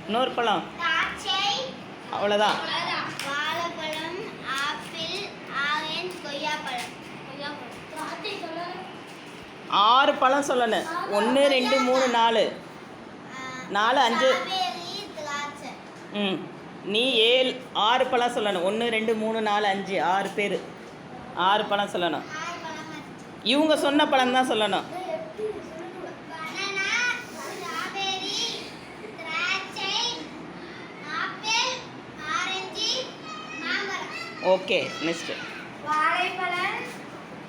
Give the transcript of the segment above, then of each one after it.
இன்னொரு பழம் அவ்வளோதான். வாழைப்பழம், ஆப்பிள், ஆரஞ்சு, கொய்யாப்பழம். 6 பழம் சொல்லணும். 1 2 3 4 4 5. ம், நீ 6 பழம் சொல்லணும். 1 2 3 4 5 6 பேர் 6 பழம் சொல்லணும். இவங்க சொன்ன பழம் தான் சொல்லணும். Okay, next. வாழைப்பழம்,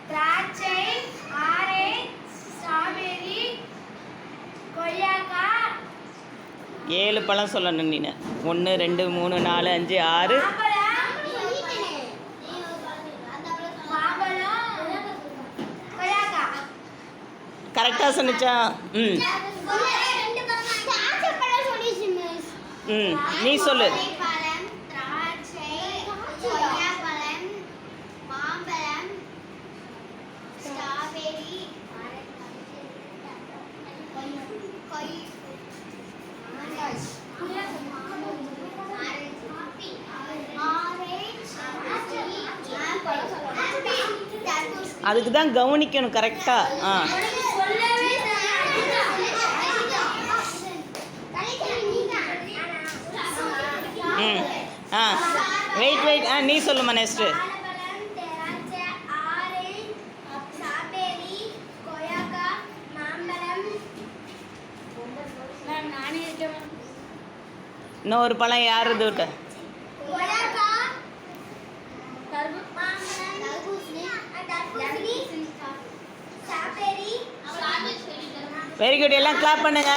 திராட்சை, ஆரஞ்சு, ஸ்ட்ராபெரி, கொய்யாக்காய். 7 பழம் சொல்லணும் நீ. 1 2 3 4 5 6. கரெக்டாக சொன்னிச்சா? ம் ம், நீ சொல்லு. அதுக்கு தான் கவனிக்கணும் கரெக்டாக. ஆ, ம், ஆ, வெயிட். நீ சொல்லுமா நெக்ஸ்ட்டு. இன்னொரு பழம் யார் இது விட்ட? வெரி குட், எல்லாம் கிளாப் பண்ணுங்க.